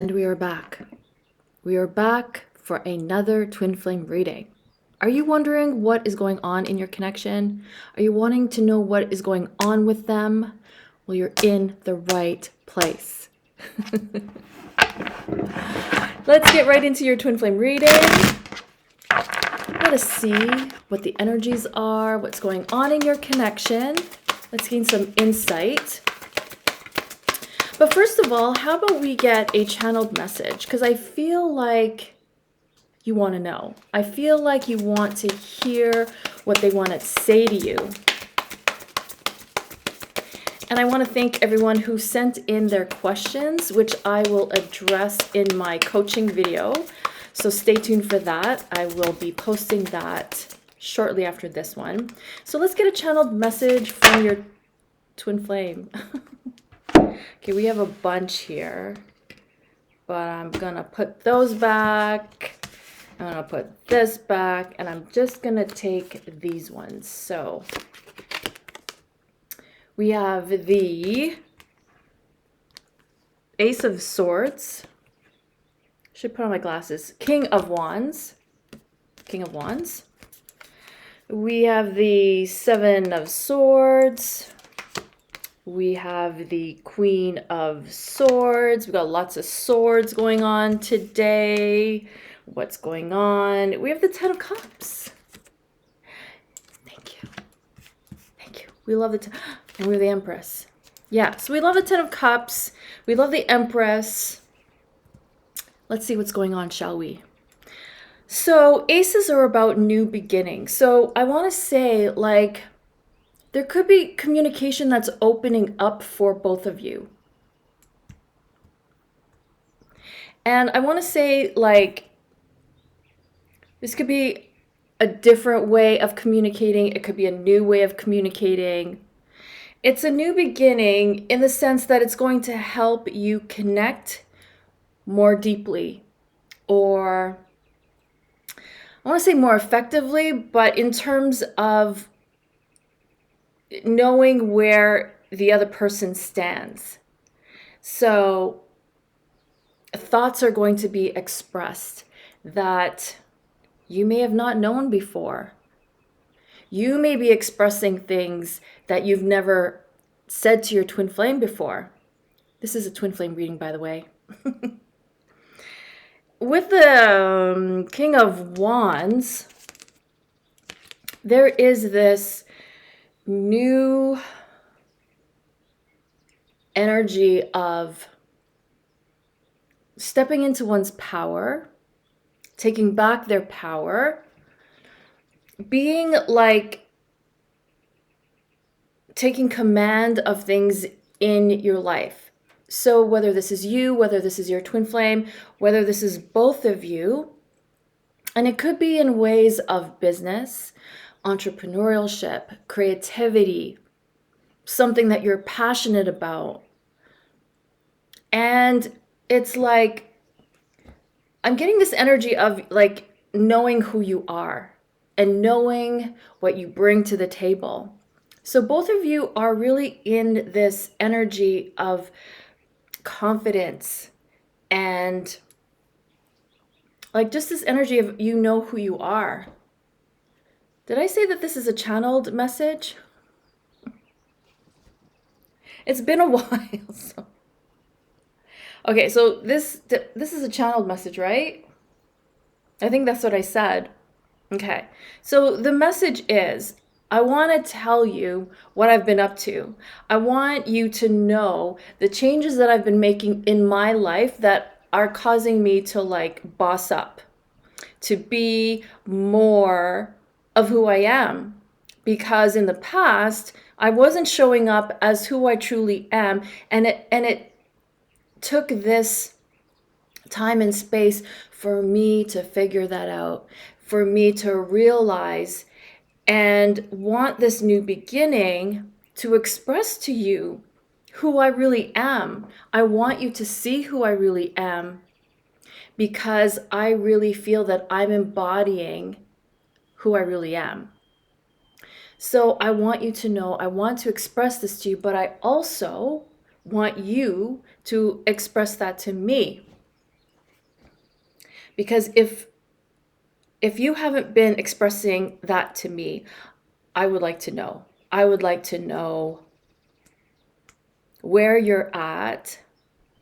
And we are back. We are back for another twin flame reading. Are you wondering what is going on in your connection? Are you wanting to know what is going on with them? Well, you're in the right place. Let's get right into your twin flame reading. Let us see what the energies are, what's going on in your connection. Let's gain some insight. But first of all, how about we get a channeled message? Because I feel like you want to know. I feel like you want to hear what they want to say to you. And I want to thank everyone who sent in their questions, which I will address in my coaching video. So stay tuned for that. I will be posting that shortly after this one. So let's get a channeled message from your twin flame. Okay, we have a bunch here, but I'm gonna put those back. I'm gonna put this back, and I'm just gonna take these ones. So we have the Ace of Swords. Should put on my glasses. King of Wands. King of Wands. We have the Seven of Swords. We have the Queen of Swords. We got lots of swords going on today. What's going on? We have the Ten of Cups. Thank you. Thank you. We love the and we have the Empress. Yeah, so we love the Ten of Cups. We love the Empress. Let's see what's going on, shall we? So aces are about new beginnings. So I want to say, like, there could be communication that's opening up for both of you. And I want to say, like, this could be a different way of communicating. It could be a new way of communicating. It's a new beginning in the sense that it's going to help you connect more deeply, or I want to say more effectively, but in terms of knowing where the other person stands. So thoughts are going to be expressed that you may have not known before. You may be expressing things that you've never said to your twin flame before. This is a twin flame reading, by the way. With the King of Wands, there is this new energy of stepping into one's power, taking back their power, being like taking command of things in your life. So whether this is you, whether this is your twin flame, whether this is both of you, and it could be in ways of business, entrepreneurship, creativity, something that you're passionate about. And it's like, I'm getting this energy of like knowing who you are and knowing what you bring to the table. So both of you are really in this energy of confidence and like just this energy of you know who you are. Did I say that this is a channeled message? It's been a while. So. Okay, so this is a channeled message, right? I think that's what I said. Okay, so the message is, I want to tell you what I've been up to. I want you to know the changes that I've been making in my life that are causing me to like boss up, to be more of who I am. Because in the past, I wasn't showing up as who I truly am, and it took this time and space for me to figure that out, for me to realize and want this new beginning to express to you who I really am. I want you to see who I really am because I really feel that I'm embodying who I really am. So I want you to know, I want to express this to you, but I also want you to express that to me. Because if you haven't been expressing that to me, I would like to know. I would like to know where you're at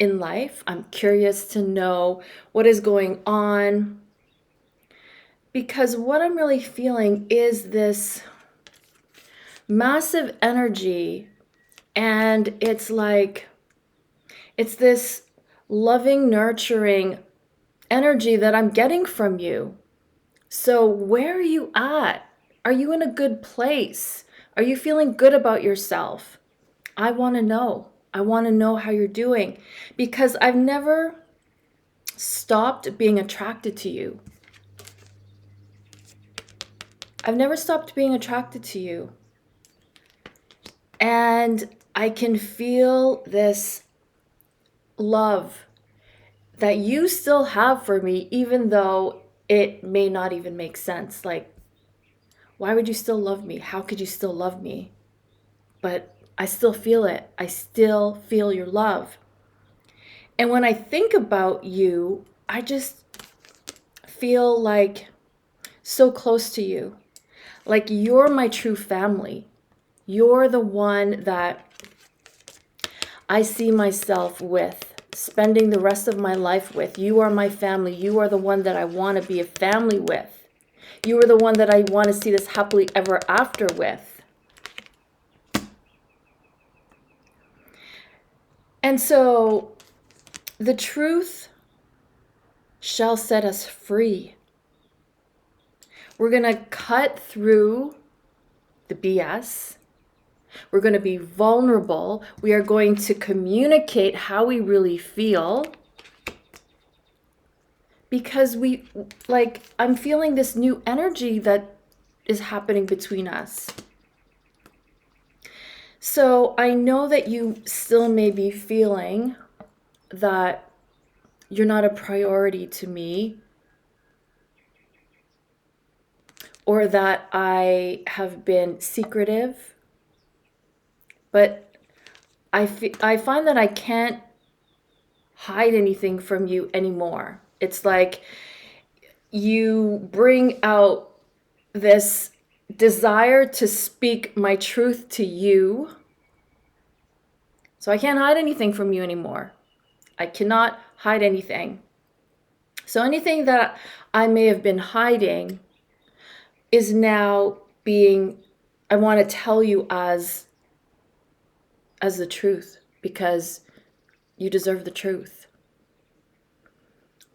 in life. I'm curious to know what is going on, because what I'm really feeling is this massive energy, and it's like, it's this loving, nurturing energy that I'm getting from you. So where are you at? Are you in a good place? Are you feeling good about yourself? I want to know. I want to know how you're doing, because I've never stopped being attracted to you. I've never stopped being attracted to you. And I can feel this love that you still have for me, even though it may not even make sense. Like, why would you still love me? How could you still love me? But I still feel it. I still feel your love. And when I think about you, I just feel like so close to you. Like you're my true family. You're the one that I see myself with, spending the rest of my life with. You are my family. You are the one that I want to be a family with. You are the one that I want to see this happily ever after with. And so the truth shall set us free. We're going to cut through the BS. We're going to be vulnerable. We are going to communicate how we really feel. Because I'm feeling this new energy that is happening between us. So I know that you still may be feeling that you're not a priority to me, or that I have been secretive. But I find that I can't hide anything from you anymore. It's like you bring out this desire to speak my truth to you. So I can't hide anything from you anymore. I cannot hide anything. So anything that I may have been hiding is now being, I want to tell you as the truth, because you deserve the truth.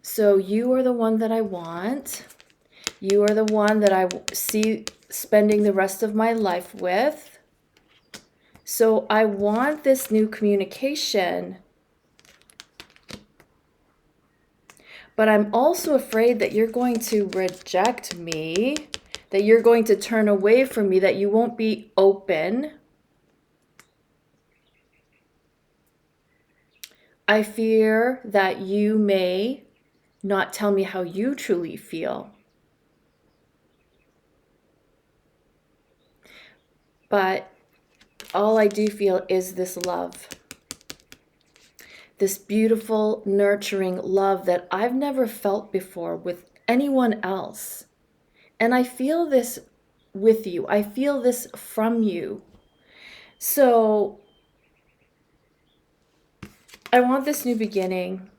So you are the one that I want. You are the one that I see spending the rest of my life with. So I want this new communication. But I'm also afraid that you're going to reject me, that you're going to turn away from me, that you won't be open. I fear that you may not tell me how you truly feel. But all I do feel is this love. This beautiful, nurturing love that I've never felt before with anyone else. And I feel this with you. I feel this from you. So I want this new beginning.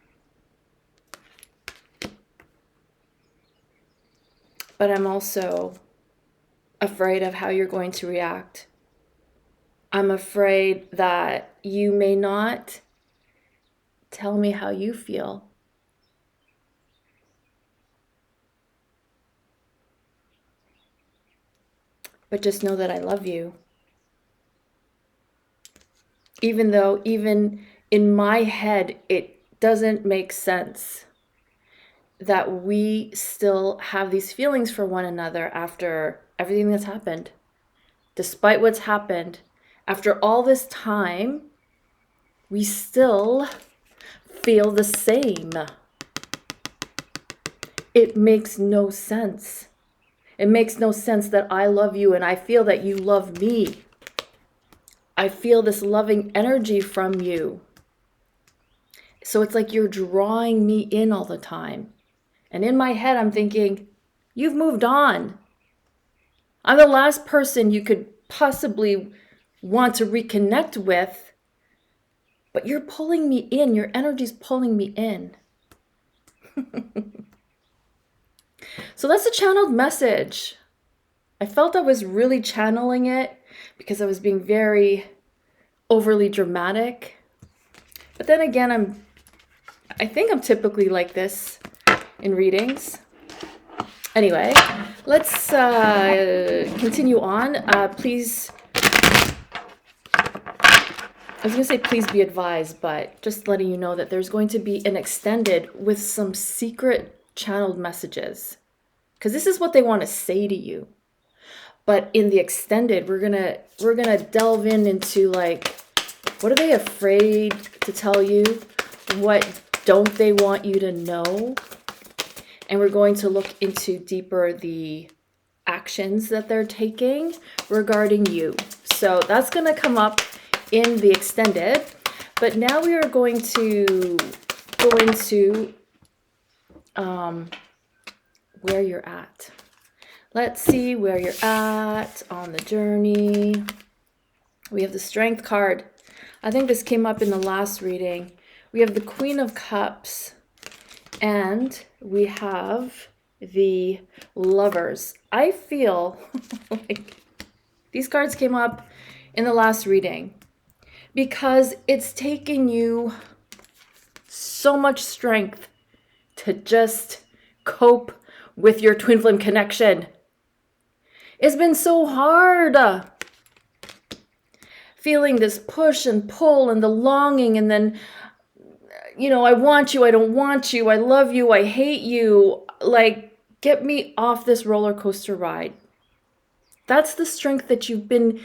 But I'm also afraid of how you're going to react. I'm afraid that you may not tell me how you feel. But just know that I love you. Even though even in my head, it doesn't make sense that we still have these feelings for one another after everything that's happened. Despite what's happened, after all this time, we still feel the same. It makes no sense. It makes no sense that I love you and I feel that you love me. I feel this loving energy from you. So it's like you're drawing me in all the time. And in my head, I'm thinking, you've moved on. I'm the last person you could possibly want to reconnect with, but you're pulling me in. Your energy's pulling me in. So that's a channeled message. I felt I was really channeling it because I was being very overly dramatic. But then again, I think I'm typically like this in readings. Anyway, let's continue on. Please, I was going to say please be advised, but just letting you know that there's going to be an extended with some secret channeled messages. Because this is what they want to say to you. But in the extended, we're gonna delve into like, what are they afraid to tell you? What don't they want you to know? And we're going to look into deeper the actions that they're taking regarding you. So that's going to come up in the extended. But now we are going to go into where you're at. Let's see where you're at on the journey. We have the Strength card. I think this came up in the last reading. We have the Queen of Cups. And we have the Lovers. I feel like these cards came up in the last reading because it's taken you so much strength to just cope with your twin flame connection. It's been so hard. Feeling this push and pull and the longing, and then, you know, I want you, I don't want you, I love you, I hate you. Like, get me off this roller coaster ride. That's the strength that you've been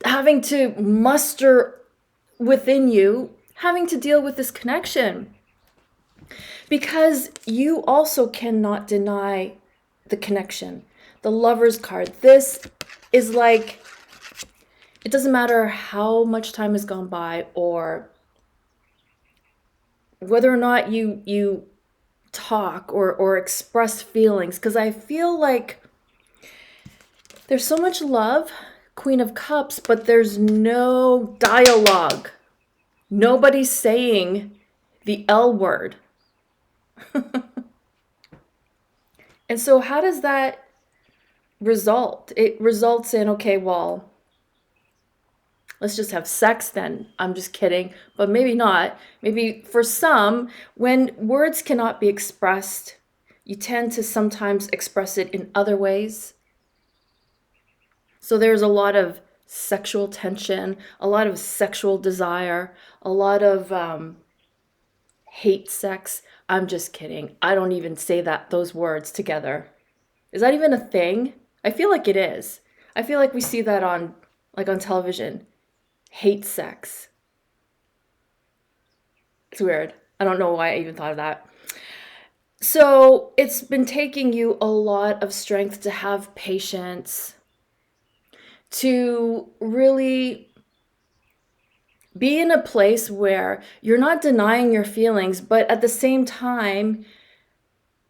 having to muster within you, having to deal with this connection. Because you also cannot deny the connection. The Lover's card. This is like, it doesn't matter how much time has gone by or whether or not you talk or express feelings, because I feel like there's so much love, Queen of Cups, but there's no dialogue. Nobody's saying the L word. And so how does that result? It results in, okay, well, let's just have sex then. I'm just kidding, but maybe not. Maybe for some, when words cannot be expressed, you tend to sometimes express it in other ways. So there's a lot of sexual tension, a lot of sexual desire, a lot of hate sex. I'm just kidding. I don't even say those words together. Is that even a thing? I feel like it is. I feel like we see that on television. Hate sex. It's weird. I don't know why I even thought of that. So it's been taking you a lot of strength to have patience, to really be in a place where you're not denying your feelings, but at the same time,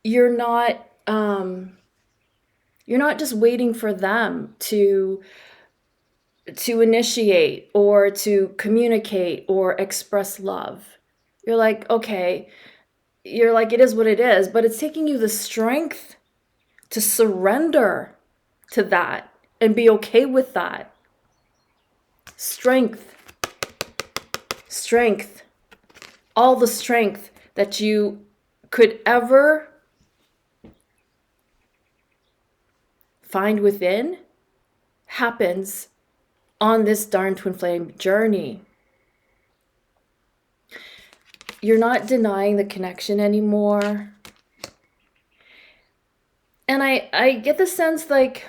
you're not just waiting for them to initiate or to communicate or express love. You're like, okay, you're like, it is what it is, but it's taking you the strength to surrender to that and be okay with that. Strength. All the strength that you could ever find within happens on this darn twin flame journey. You're not denying the connection anymore. And I get the sense like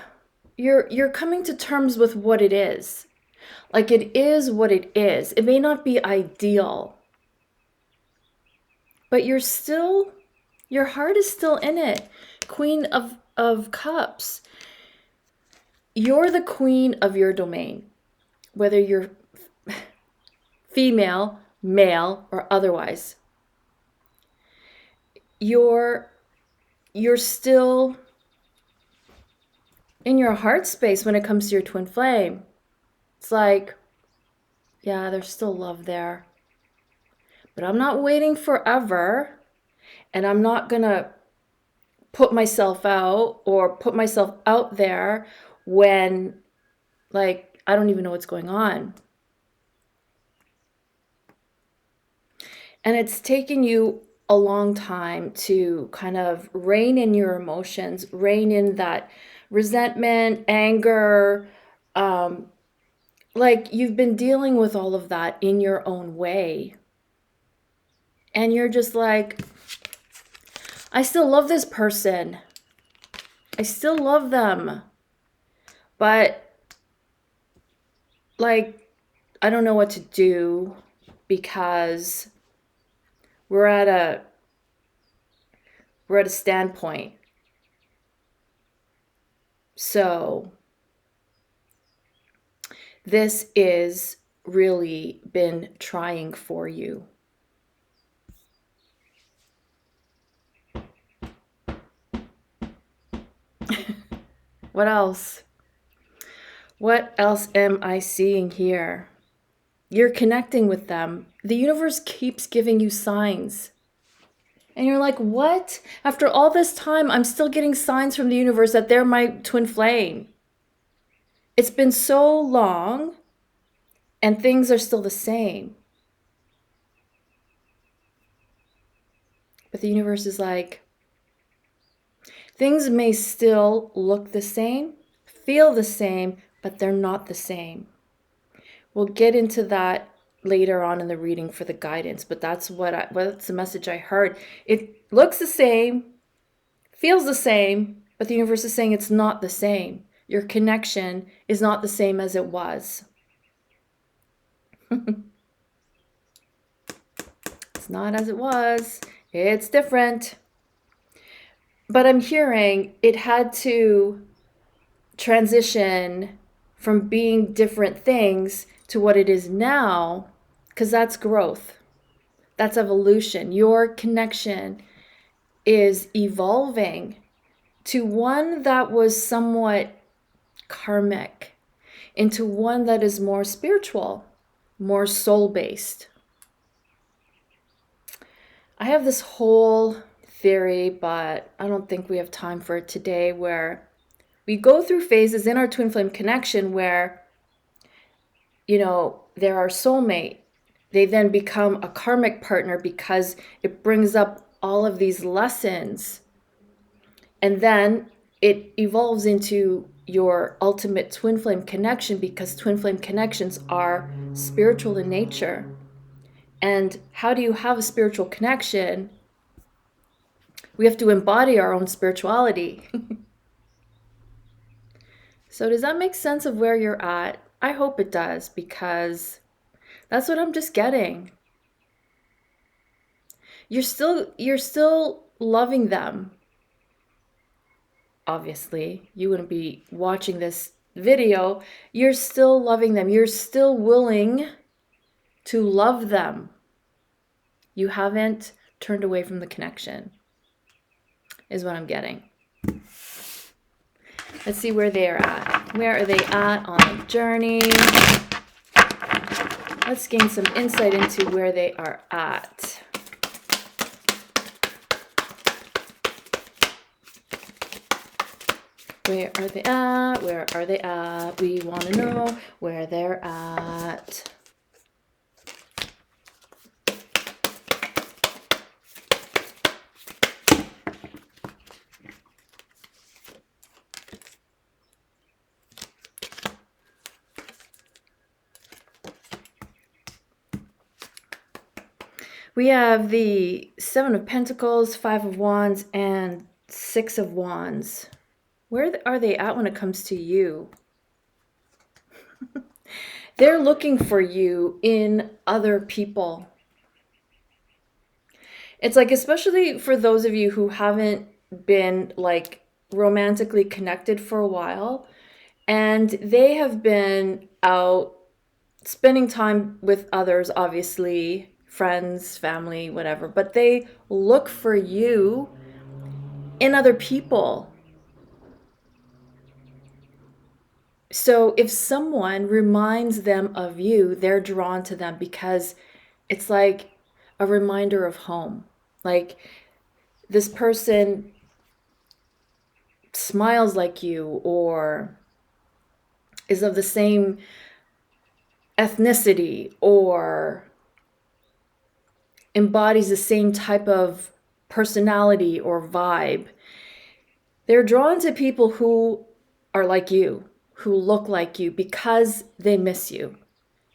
you're coming to terms with what it is. Like, it is what it is. It may not be ideal, but your heart is still in it. Queen of Cups. You're the queen of your domain, whether you're female, male, or otherwise. You're you're still in your heart space when it comes to your twin flame. It's like, yeah, there's still love there. But I'm not waiting forever, and I'm not going to put myself out or put myself out there when, like, I don't even know what's going on. And it's taken you a long time to kind of rein in your emotions, rein in that resentment, anger, like you've been dealing with all of that in your own way. And you're just like, I still love this person. I still love them. But, like, I don't know what to do because we're at a standpoint. So this is really been trying for you. What else? What else am I seeing here? You're connecting with them. The universe keeps giving you signs. And you're like, what? After all this time, I'm still getting signs from the universe that they're my twin flame. It's been so long, and things are still the same. But the universe is like, things may still look the same, feel the same, but they're not the same. We'll get into that later on in the reading for the guidance, but that's what's the message I heard. It looks the same, feels the same, but the universe is saying it's not the same. Your connection is not the same as it was. It's not as it was. It's different. But I'm hearing it had to transition from being different things to what it is now, because that's growth. That's evolution. Your connection is evolving to one that was somewhat karmic into one that is more spiritual, more soul-based. I have this whole theory, but I don't think we have time for it today, where we go through phases in our twin flame connection where, you know, they're our soulmate. They then become a karmic partner because it brings up all of these lessons. And then it evolves into your ultimate twin flame connection, because twin flame connections are spiritual in nature. And how do you have a spiritual connection? We have to embody our own spirituality. So does that make sense of where you're at? I hope it does, because that's what I'm just getting. You're still loving them. Obviously, you wouldn't be watching this video. You're still loving them. You're still willing to love them. You haven't turned away from the connection, is what I'm getting. Let's see where they are at. Where are they at on the journey? Let's gain some insight into where they are at. Where are they at? Where are they at? We want to know where they're at. We have the Seven of Pentacles, Five of Wands, and Six of Wands. Where are they at when it comes to you? They're looking for you in other people. It's like, especially for those of you who haven't been like romantically connected for a while, and they have been out spending time with others, obviously, friends, family, whatever, but they look for you in other people. So if someone reminds them of you, they're drawn to them because it's like a reminder of home. Like this person smiles like you or is of the same ethnicity or embodies the same type of personality or vibe. They're drawn to people who are like you, who look like you because they miss you.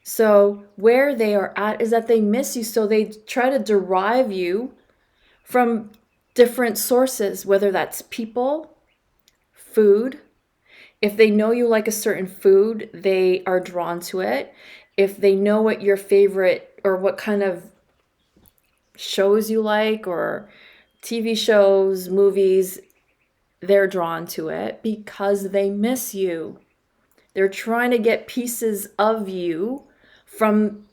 So where they are at is that they miss you, so they try to derive you from different sources, whether that's people, food. If they know you like a certain food, they are drawn to it. If they know what your favorite or what kind of shows you like or TV shows, movies, they're drawn to it because they miss you. They're trying to get pieces of you from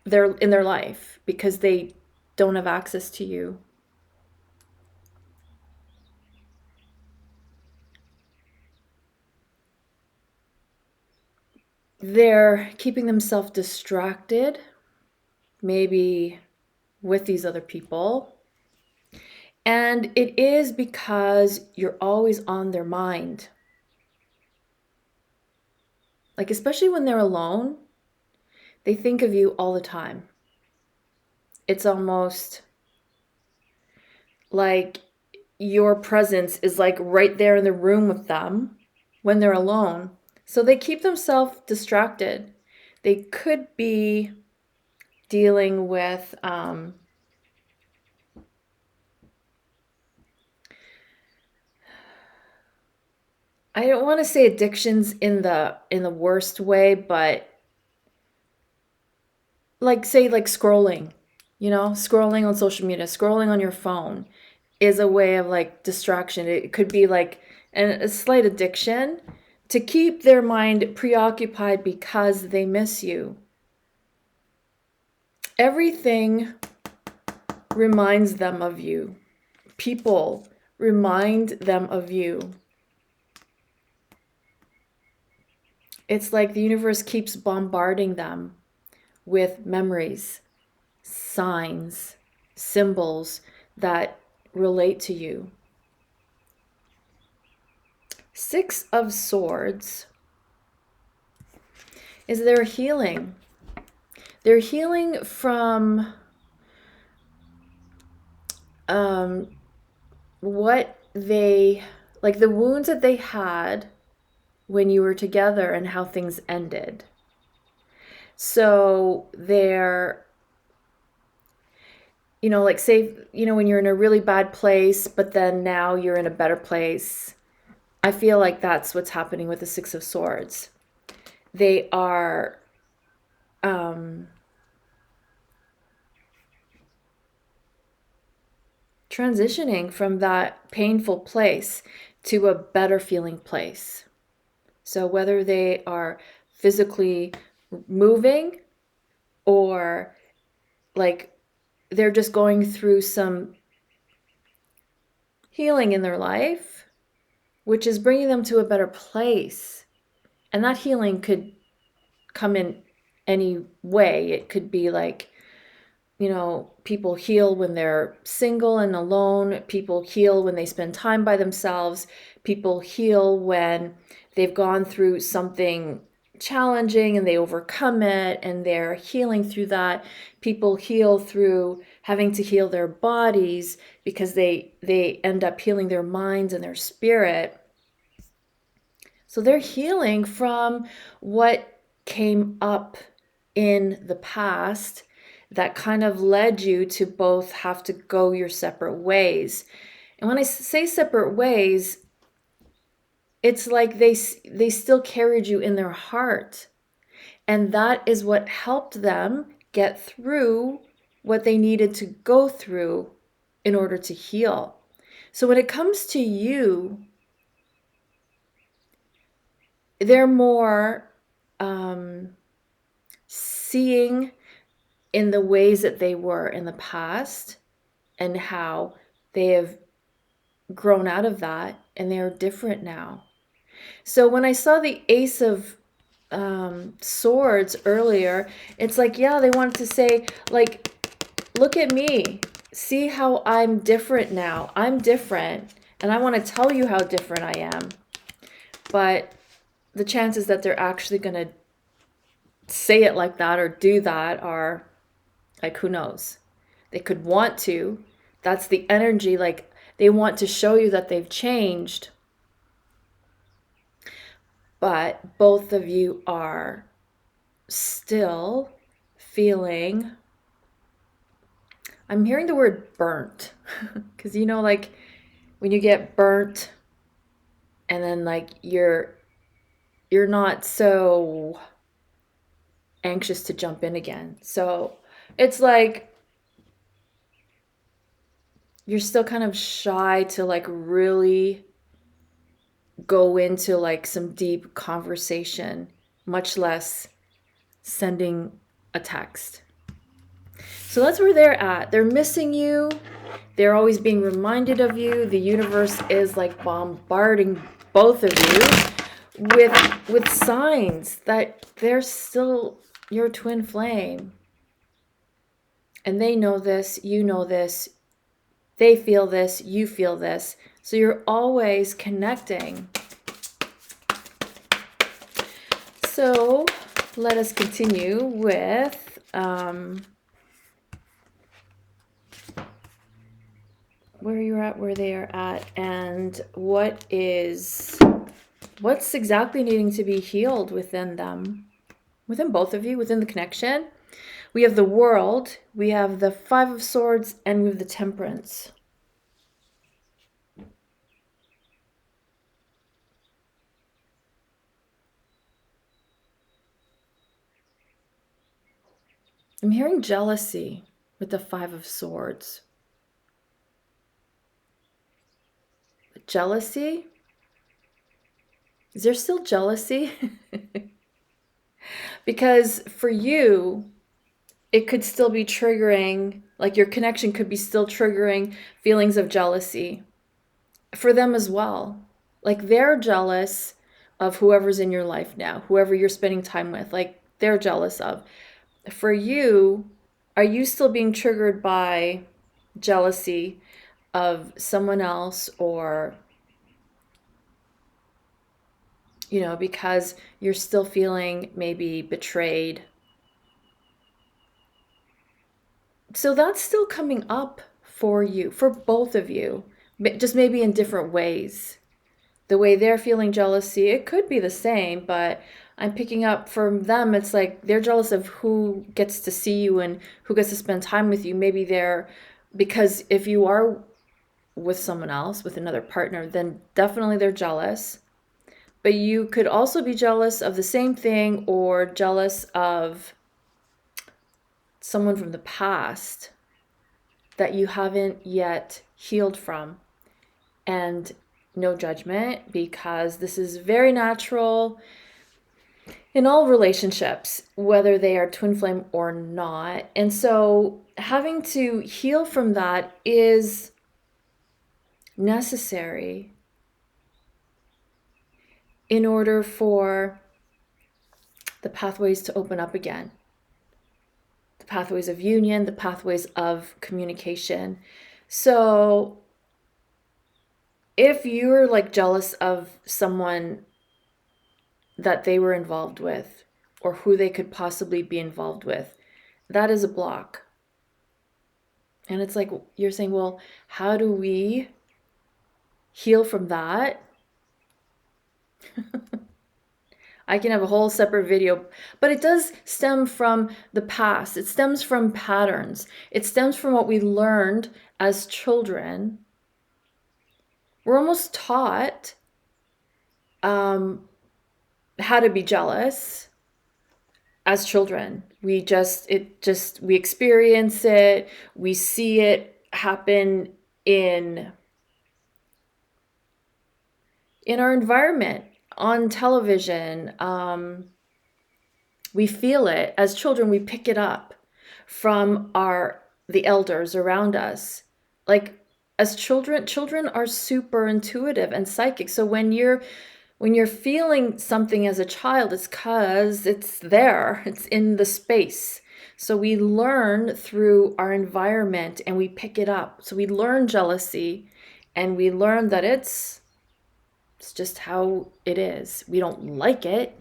in their life because they don't have access to you. They're keeping themselves distracted, maybe with these other people. And it is because you're always on their mind. Like, especially when they're alone, they think of you all the time. It's almost like your presence is like right there in the room with them when they're alone. So they keep themselves distracted. They could be dealing with I don't want to say addictions in the worst way, but like say like scrolling, scrolling on social media, scrolling on your phone is a way of like distraction. It could be like a slight addiction to keep their mind preoccupied because they miss you. Everything reminds them of you. People remind them of you. It's like the universe keeps bombarding them with memories, signs, symbols that relate to you. Six of Swords is their healing. They're healing from what they, like the wounds that they had when you were together and how things ended. So they're, like say, when you're in a really bad place, but then now you're in a better place. I feel like that's what's happening with the Six of Swords. They are transitioning from that painful place to a better feeling place. So whether they are physically moving or like they're just going through some healing in their life, which is bringing them to a better place. And that healing could come in any way. It could be like, people heal when they're single and alone. People heal when they spend time by themselves. People heal when they've gone through something challenging and they overcome it and they're healing through that. People heal through having to heal their bodies because they end up healing their minds and their spirit. So they're healing from what came up in the past that kind of led you to both have to go your separate ways. And when I say separate ways, it's like they still carried you in their heart. And that is what helped them get through what they needed to go through in order to heal. So when it comes to you, they're more seeing in the ways that they were in the past and how they have grown out of that and they're different now. So when I saw the Ace of Swords earlier, it's like, yeah, they wanted to say, like, look at me. See how I'm different now. I'm different. And I want to tell you how different I am. But the chances that they're actually going to say it like that or do that are, like, who knows? They could want to. That's the energy. Like, they want to show you that they've changed. But both of you are still feeling, I'm hearing the word burnt. Because, you know, like when you get burnt and then like you're not so anxious to jump in again. So it's like you're still kind of shy to like really go into like some deep conversation, much less sending a text. So that's where they're at. They're missing you. They're always being reminded of you. The universe is like bombarding both of you with signs that they're still your twin flame. And they know this, you know this, they feel this, you feel this. So you're always connecting. So let us continue with where you're at, where they are at, and what's exactly needing to be healed within them, within both of you, within the connection. We have the World, we have the Five of Swords, and we have the Temperance. I'm hearing jealousy with the Five of Swords. Jealousy? Is there still jealousy? Because for you, it could still be triggering, like your connection could be still triggering feelings of jealousy for them as well. Like they're jealous of whoever's in your life now, whoever you're spending time with, like they're jealous of. For you, are you still being triggered by jealousy of someone else, or, you know, because you're still feeling maybe betrayed? So that's still coming up for you, for both of you, just maybe in different ways. The way they're feeling jealousy, it could be the same, but I'm picking up from them, it's like they're jealous of who gets to see you and who gets to spend time with you. Maybe because if you are with someone else, with another partner, then definitely they're jealous. But you could also be jealous of the same thing, or jealous of someone from the past that you haven't yet healed from. And no judgment, because this is very natural in all relationships, whether they are twin flame or not. And so having to heal from that is necessary in order for the pathways to open up again. The pathways of union, the pathways of communication. So if you're like jealous of someone that they were involved with, or who they could possibly be involved with, that is a block. And it's like you're saying, well, how do we heal from that? I can have a whole separate video, but it does stem from the past. It stems from patterns. It stems from what we learned as children. We're almost taught how to be jealous as children. We experience it. We see it happen in our environment, on television. We feel it as children. We pick it up from the elders around us. Like as children are super intuitive and psychic. So when you're feeling something as a child, it's because it's there, it's in the space. So we learn through our environment and we pick it up. So we learn jealousy and we learn that it's just how it is. We don't like it,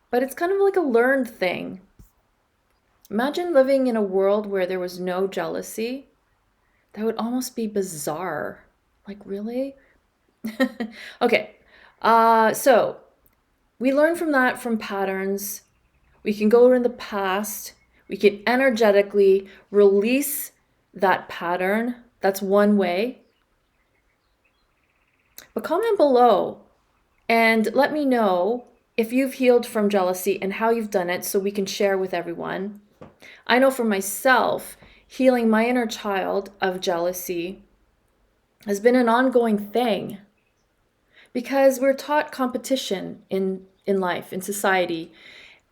but it's kind of like a learned thing. Imagine living in a world where there was no jealousy. That would almost be bizarre. Like, really? Okay. So we learn from that, from patterns. We can go in the past. We can energetically release that pattern. That's one way. But comment below and let me know if you've healed from jealousy and how you've done it so we can share with everyone. I know for myself, healing my inner child of jealousy has been an ongoing thing because we're taught competition in life, in society.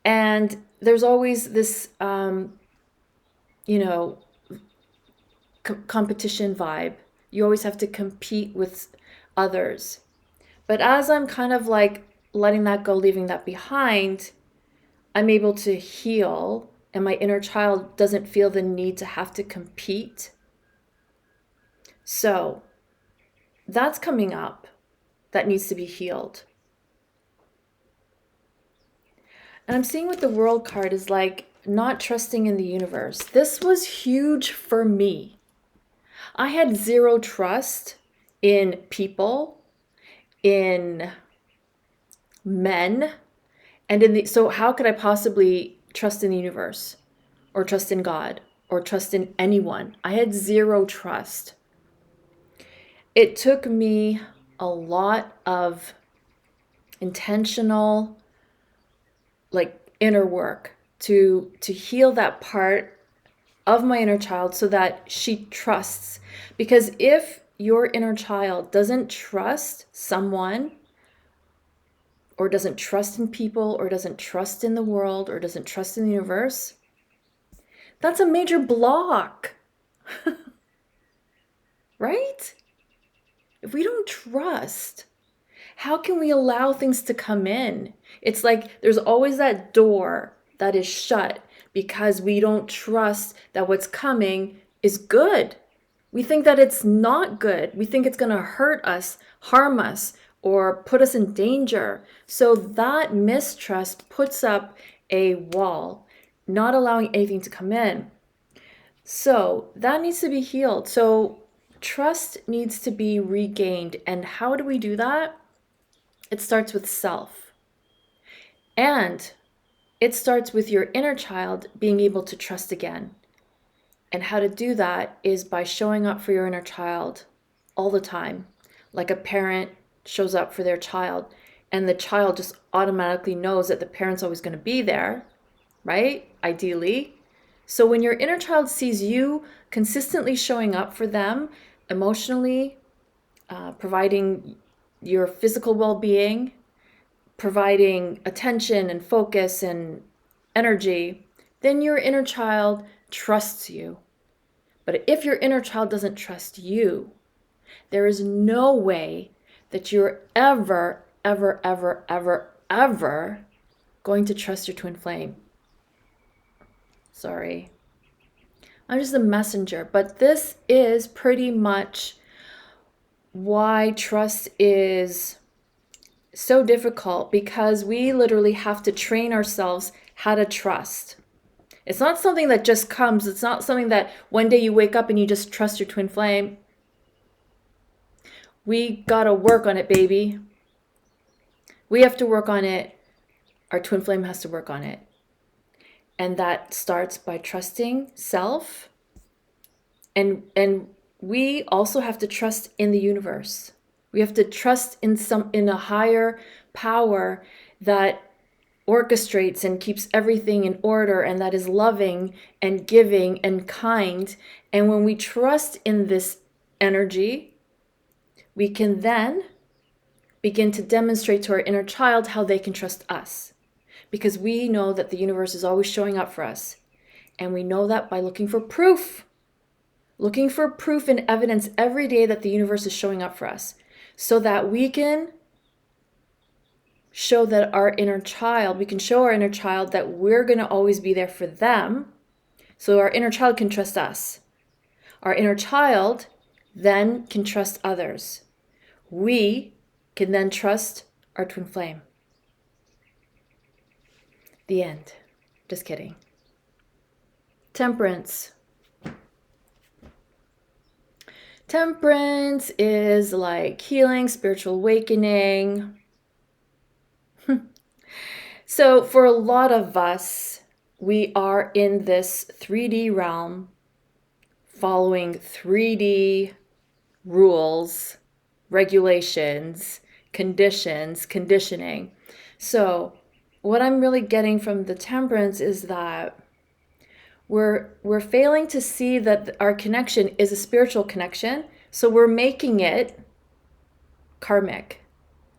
And there's always this, competition vibe. You always have to compete with others. But as I'm kind of like letting that go, leaving that behind, I'm able to heal, and my inner child doesn't feel the need to have to compete. So that's coming up. That needs to be healed. And I'm seeing what the World card is like, not trusting in the universe. This was huge for me. I had zero trust in people, in men, and so how could I possibly trust in the universe or trust in God or trust in anyone? I had zero trust. It took me a lot of intentional, inner work to heal that part of my inner child so that she trusts. Because if your inner child doesn't trust someone, or doesn't trust in people, or doesn't trust in the world, or doesn't trust in the universe, that's a major block. Right? If we don't trust, how can we allow things to come in? It's like there's always that door that is shut because we don't trust that what's coming is good. We think that it's not good. We think it's going to hurt us, harm us, or put us in danger. So that mistrust puts up a wall, not allowing anything to come in. So that needs to be healed. So trust needs to be regained. And how do we do that? It starts with self. And it starts with your inner child being able to trust again. And how to do that is by showing up for your inner child all the time. Like a parent shows up for their child, and the child just automatically knows that the parent's always going to be there, right? Ideally. So when your inner child sees you consistently showing up for them emotionally, providing your physical well-being, providing attention and focus and energy, then your inner child trusts you. But if your inner child doesn't trust you, there is no way that you're ever, ever, ever, ever, ever going to trust your twin flame. Sorry. I'm just a messenger, but this is pretty much why trust is so difficult, because we literally have to train ourselves how to trust. It's not something that just comes. It's not something that one day you wake up and you just trust your twin flame. We gotta work on it, baby. We have to work on it. Our twin flame has to work on it. And that starts by trusting self. And we also have to trust in the universe. We have to trust in a higher power that orchestrates and keeps everything in order, and that is loving and giving and kind. And when we trust in this energy, we can then begin to demonstrate to our inner child how they can trust us, because we know that the universe is always showing up for us. And we know that by looking for proof. looking for proof and evidence every day that the universe is showing up for us so that we can show that our inner child, we can show our inner child that we're going to always be there for them. So our inner child can trust us. Our inner child then can trust others. We can then trust our twin flame. The end. Just kidding. Temperance. Temperance is like healing, spiritual awakening. So for a lot of us, we are in this 3D realm, following 3D rules, regulations, conditions, conditioning. So what I'm really getting from the temperance is that we're failing to see that our connection is a spiritual connection. So we're making it karmic.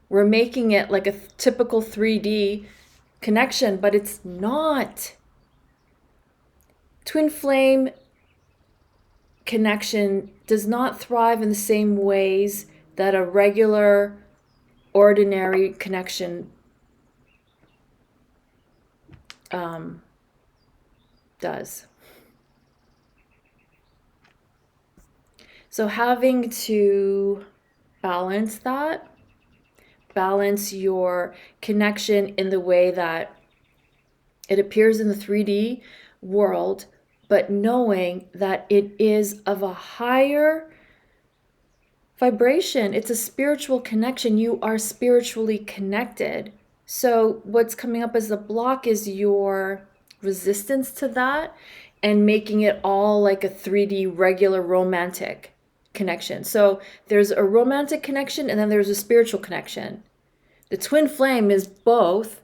We're making it like a typical 3D connection, but it's not. Twin flame connection does not thrive in the same ways that a regular, ordinary connection does. So having to balance that, balance your connection in the way that it appears in the 3D world, but knowing that it is of a higher vibration. It's a spiritual connection. You are spiritually connected. So what's coming up as a block is your resistance to that and making it all like a 3D regular romantic connection. So there's a romantic connection and then there's a spiritual connection. The twin flame is both,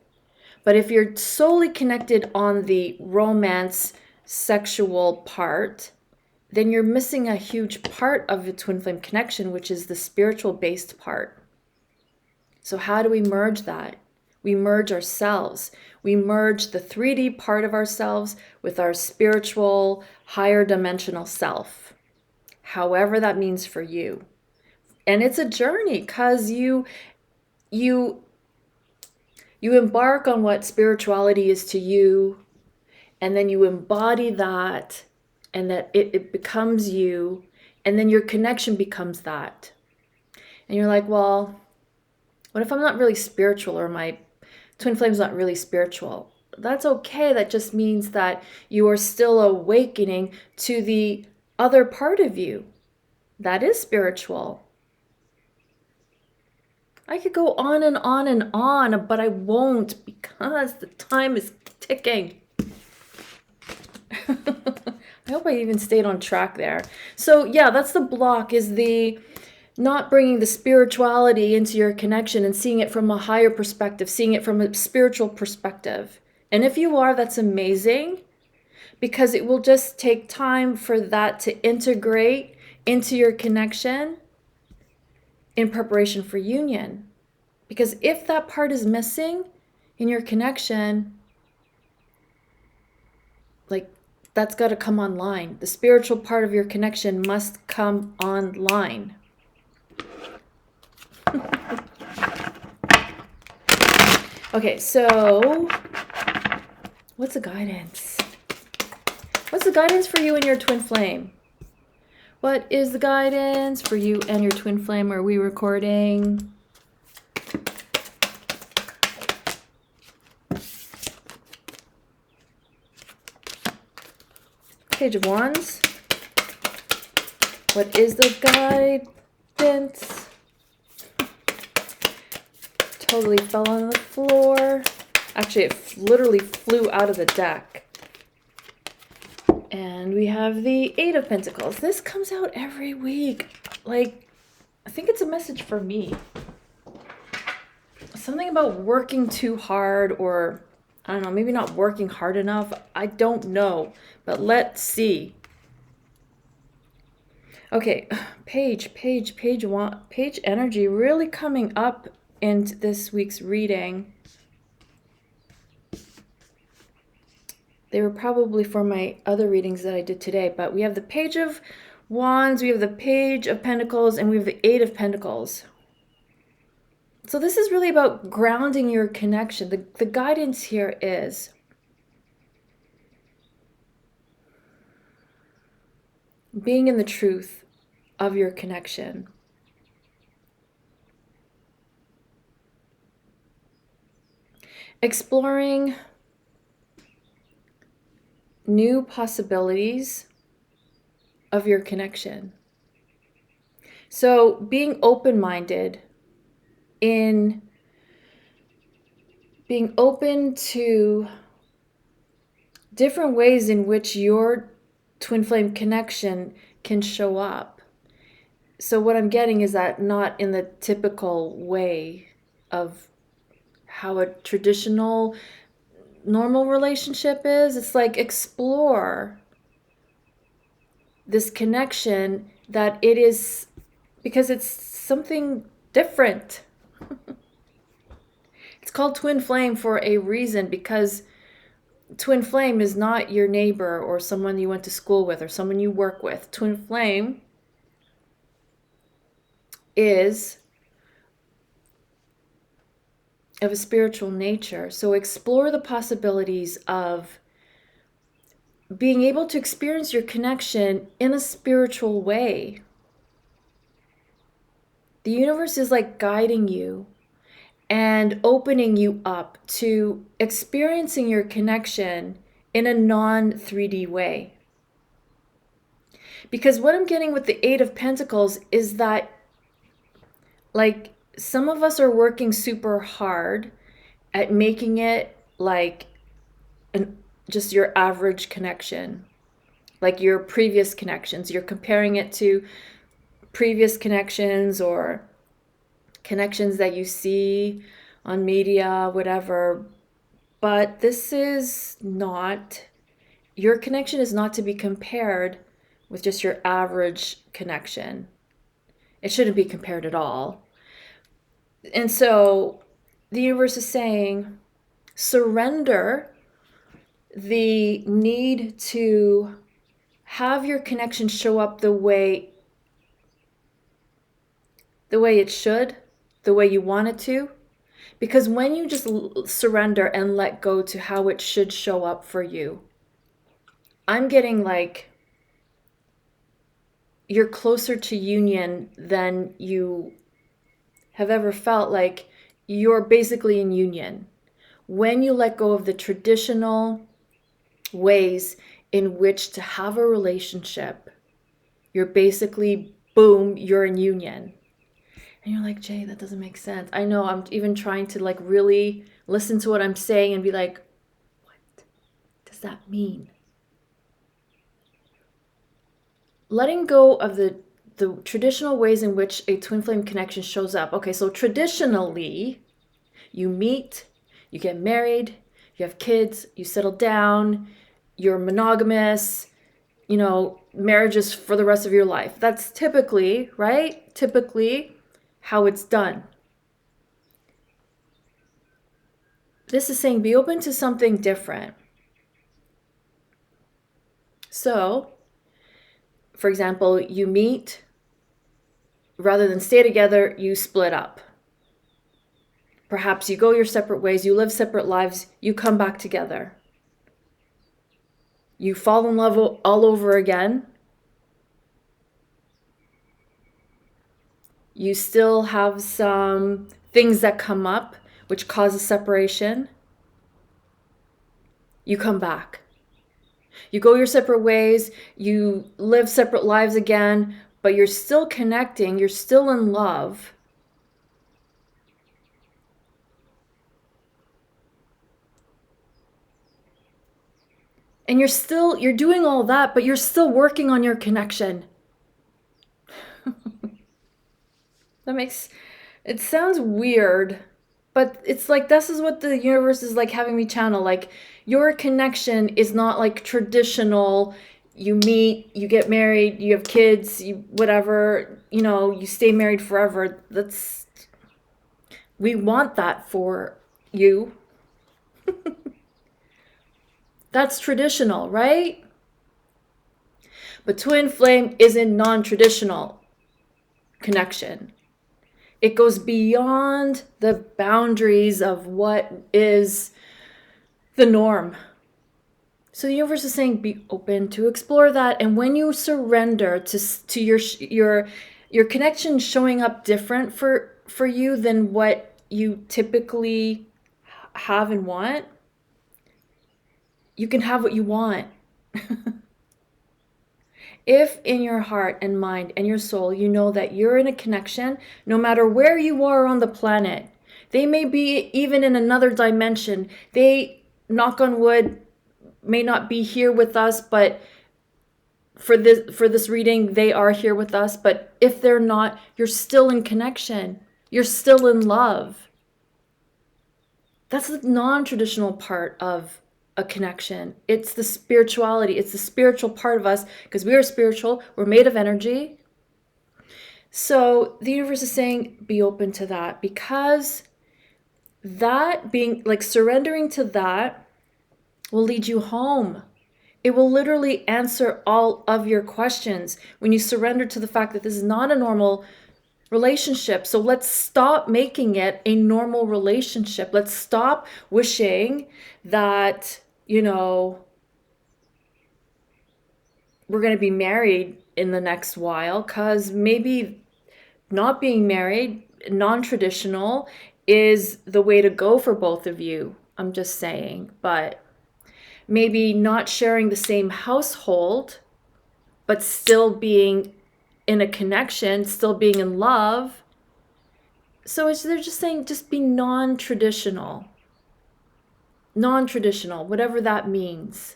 but if you're solely connected on the romance sexual part, then you're missing a huge part of the twin flame connection, which is the spiritual based part. So how do we merge that? We merge ourselves. We merge the 3D part of ourselves with our spiritual, higher dimensional self, however that means for you. And it's a journey because you embark on what spirituality is to you, and then you embody that, and that it becomes you, and then your connection becomes that. And you're like, well, what if I'm not really spiritual, or my twin flame's not really spiritual? That's okay. That just means that you are still awakening to the other part of you that is spiritual. I could go on and on and on, but I won't because the time is ticking. I hope I even stayed on track there. So yeah, that's the block, is the not bringing the spirituality into your connection and seeing it from a higher perspective, seeing it from a spiritual perspective. And if you are, that's amazing, because it will just take time for that to integrate into your connection in preparation for union. Because if that part is missing in your connection, like, that's got to come online. The spiritual part of your connection must come online. Okay, so what's the guidance? What's the guidance for you and your twin flame? What is the guidance for you and your twin flame? Are we recording? Page of Wands. What is the guidance? Totally fell on the floor. Actually, it literally flew out of the deck. And we have the Eight of Pentacles. This comes out every week. Like, I think it's a message for me. Something about working too hard, or I don't know, maybe not working hard enough. I don't know, but let's see. Okay, page energy really coming up in this week's reading. They were probably for my other readings that I did today, but we have the Page of Wands, we have the Page of Pentacles, and we have the Eight of Pentacles. So this is really about grounding your connection. The guidance here is being in the truth of your connection. Exploring new possibilities of your connection. So being open-minded in being open to different ways in which your twin flame connection can show up. So what I'm getting is that not in the typical way of how a traditional normal relationship is. It's like explore this connection, that it is, because it's something different. It's called twin flame for a reason, because twin flame is not your neighbor or someone you went to school with or someone you work with. Twin flame is of a spiritual nature. So explore the possibilities of being able to experience your connection in a spiritual way. The universe is like guiding you and opening you up to experiencing your connection in a non-3D way. Because what I'm getting with the Eight of Pentacles is that, like, some of us are working super hard at making it like just your average connection, like your previous connections. You're comparing it to previous connections or connections that you see on media, whatever. But this is not, your connection is not to be compared with just your average connection. It shouldn't be compared at all. And so the universe is saying, surrender the need to have your connection show up the way it should, the way you want it to. Because when you just surrender and let go to how it should show up for you, I'm getting like you're closer to union than you have ever felt. Like you're basically in union when you let go of the traditional ways in which to have a relationship. You're basically, boom, you're in union. And you're like, Jay, that doesn't make sense. I know, I'm even trying to like really listen to what I'm saying and be like, what does that mean? Letting go of the traditional ways in which a twin flame connection shows up. Okay, so traditionally, you meet, you get married, you have kids, you settle down, you're monogamous, you know, marriages for the rest of your life. That's typically, right? Typically how it's done. This is saying be open to something different. So, for example, you meet, rather than stay together, you split up. Perhaps you go your separate ways, you live separate lives, you come back together. You fall in love all over again. You still have some things that come up which cause a separation. You come back. You go your separate ways, you live separate lives again, but you're still connecting, you're still in love. And you're doing all that, but you're still working on your connection. It sounds weird, but it's like, this is what the universe is like having me channel. Like, your connection is not like traditional, you meet, you get married, you have kids, you whatever, you know, you stay married forever. We want that for you. That's traditional, right? But twin flame isn't non-traditional connection. It goes beyond the boundaries of what is the norm. So the universe is saying, be open to explore that. And when you surrender to your connection showing up different for you than what you typically have and want, you can have what you want. If in your heart and mind and your soul, you know that you're in a connection, no matter where you are on the planet, they may be even in another dimension. They, knock on wood, may not be here with us, but for this reading, they are here with us. But if they're not, you're still in connection. You're still in love. That's the non-traditional part of a connection. It's the spirituality. It's the spiritual part of us, because we are spiritual. We're made of energy. So the universe is saying, be open to that, because that being like surrendering to that will lead you home. It will literally answer all of your questions when you surrender to the fact that this is not a normal relationship. So let's stop making it a normal relationship. Let's stop wishing that, we're going to be married in the next while, because maybe not being married, non-traditional, is the way to go for both of you. I'm just saying. But maybe not sharing the same household, but still being in a connection, still being in love. So they're just saying, just be non-traditional. Non-traditional, whatever that means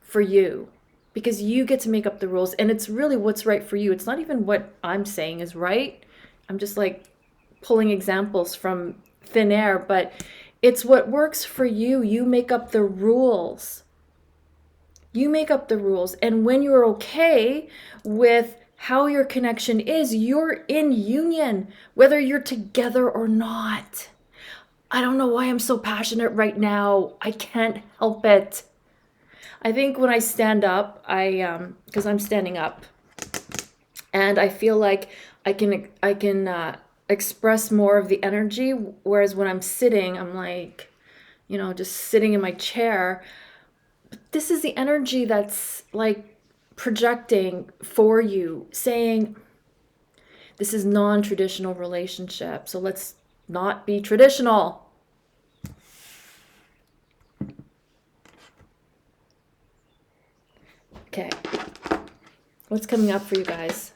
for you. Because you get to make up the rules, and it's really what's right for you. It's not even what I'm saying is right. I'm just like pulling examples from thin air, but it's what works for you. You make up the rules. You make up the rules. And when you're okay with how your connection is, you're in union, whether you're together or not. I don't know why I'm so passionate right now. I can't help it. I think when I stand up, because I'm standing up, and I feel like I can express more of the energy, whereas when I'm sitting, I'm like, just sitting in my chair. But this is the energy that's like projecting for you, saying this is non-traditional relationship, so let's not be traditional. Okay, what's coming up for you guys?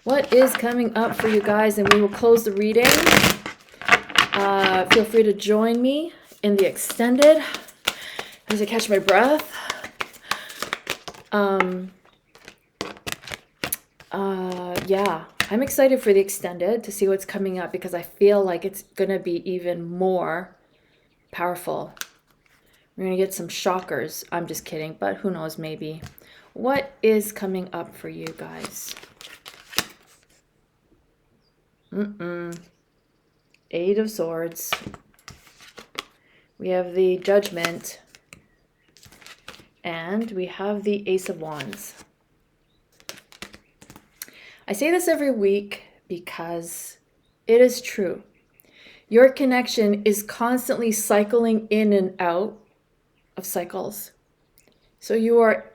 What is coming up for you guys? And we will close the reading. Feel free to join me in the extended as I catch my breath. Yeah, I'm excited for the extended to see what's coming up, because I feel like it's going to be even more powerful. We're going to get some shockers. I'm just kidding, but who knows, maybe. What is coming up for you guys? Eight of Swords. We have the Judgment. And we have the Ace of Wands. I say this every week because it is true. Your connection is constantly cycling in and out of cycles. So you are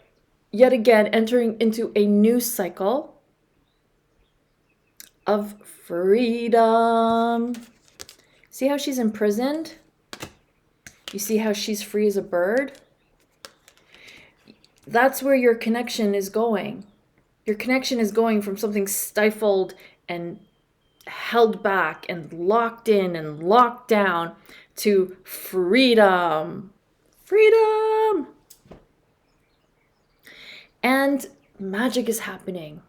yet again entering into a new cycle of freedom. See how she's imprisoned? You see how she's free as a bird? That's where your connection is going. Your connection is going from something stifled and held back and locked in and locked down to freedom. Freedom! And magic is happening.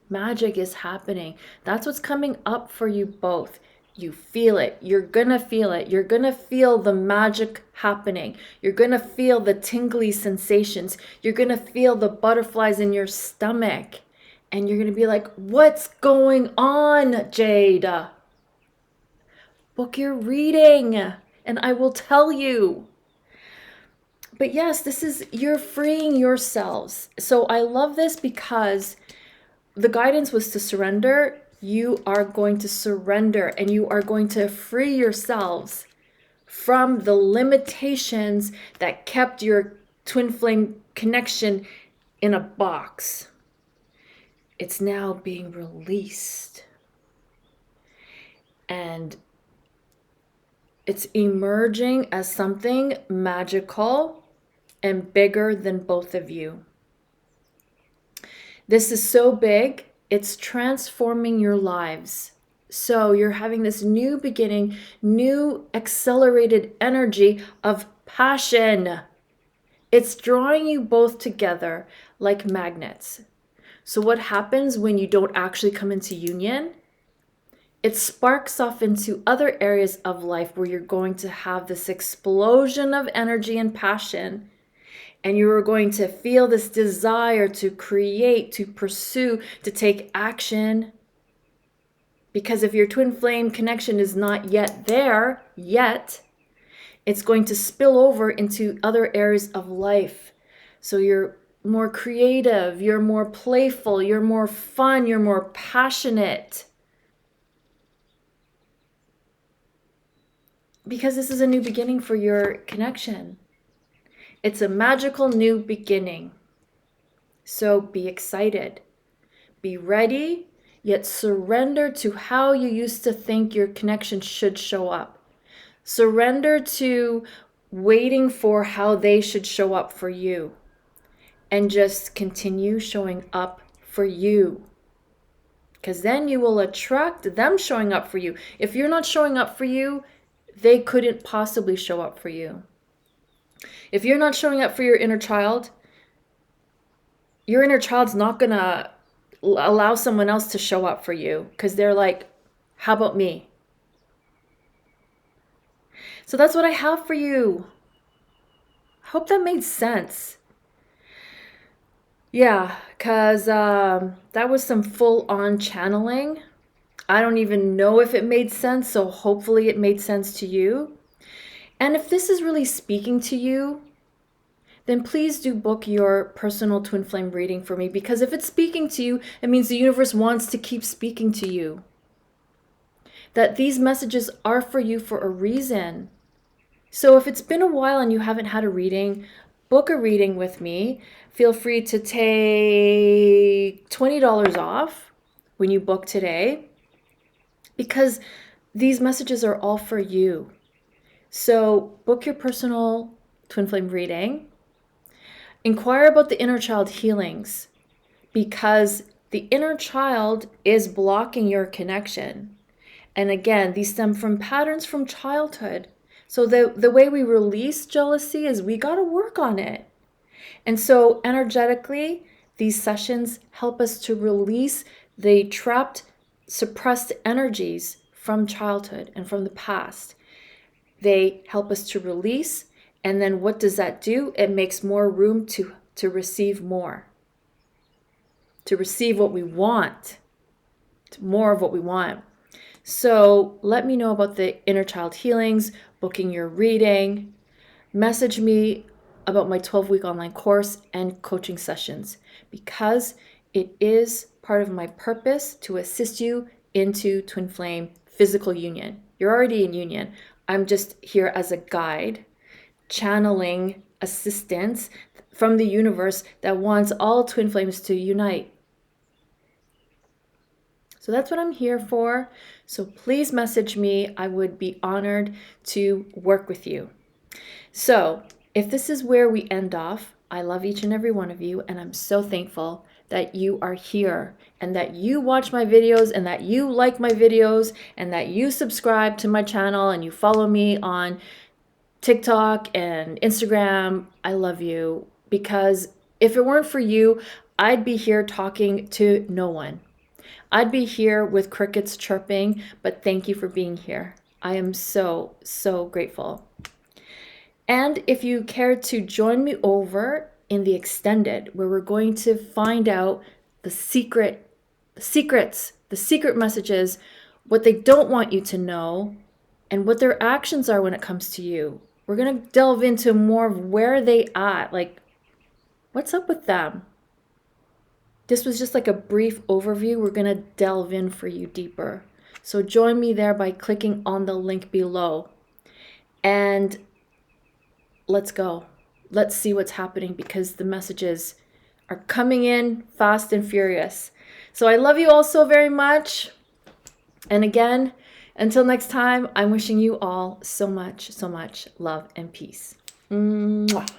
Magic is happening. That's what's coming up for you both. You feel it. You're gonna feel it. You're gonna feel the magic happening. You're gonna feel the tingly sensations. You're gonna feel the butterflies in your stomach. And you're gonna be like, what's going on, Jade? Book your reading and I will tell you. But yes, this is, you're freeing yourselves. So I love this because the guidance was to surrender. You are going to surrender and you are going to free yourselves from the limitations that kept your twin flame connection in a box. It's now being released. And it's emerging as something magical and bigger than both of you. This is so big, it's transforming your lives. So you're having this new beginning, new accelerated energy of passion. It's drawing you both together like magnets. So what happens when you don't actually come into union? It sparks off into other areas of life where you're going to have this explosion of energy and passion. And you are going to feel this desire to create, to pursue, to take action. Because if your twin flame connection is not yet there, it's going to spill over into other areas of life. So you're more creative, you're more playful, you're more fun, you're more passionate. Because this is a new beginning for your connection. It's a magical new beginning. So be excited. Be ready, yet surrender to how you used to think your connection should show up. Surrender to waiting for how they should show up for you. And just continue showing up for you. Because then you will attract them showing up for you. If you're not showing up for you, they couldn't possibly show up for you. If you're not showing up for your inner child's not going to allow someone else to show up for you because they're like, how about me? So that's what I have for you. I hope that made sense. Yeah, because that was some full-on channeling. I don't even know if it made sense, so hopefully it made sense to you. And if this is really speaking to you, then please do book your personal twin flame reading for me, because if it's speaking to you, it means the universe wants to keep speaking to you. That these messages are for you for a reason. So if it's been a while and you haven't had a reading, book a reading with me. Feel free to take $20 off when you book today, because these messages are all for you. So book your personal twin flame reading. Inquire about the Innerchild Healings, because the inner child is blocking your connection. And again, these stem from patterns from childhood. So the way we release jealousy is we got to work on it. And so energetically, these sessions help us to release the trapped, suppressed energies from childhood and from the past. They help us to release. And then what does that do? It makes more room to receive more. To receive what we want. More of what we want. So let me know about the Innerchild Healings, booking your reading. Message me about my 12-week online course and coaching sessions, because it is part of my purpose to assist you into twin flame physical union. You're already in union. I'm just here as a guide, channeling assistance from the universe that wants all twin flames to unite. So that's what I'm here for. So please message me. I would be honored to work with you. So if this is where we end off, I love each and every one of you, and I'm so thankful that you are here and that you watch my videos and that you like my videos and that you subscribe to my channel and you follow me on TikTok and Instagram. I love you, because if it weren't for you, I'd be here talking to no one. I'd be here with crickets chirping, but thank you for being here. I am so, so grateful. And if you care to join me over in the extended, where we're going to find out the secret messages, what they don't want you to know, and what their actions are when it comes to you. We're going to delve into more of where they at, like what's up with them. This was just like a brief overview. We're going to delve in for you deeper. So join me there by clicking on the link below. And let's go. Let's see what's happening, because the messages are coming in fast and furious. So I love you all so very much. And again, until next time, I'm wishing you all so much love and peace. Mwah.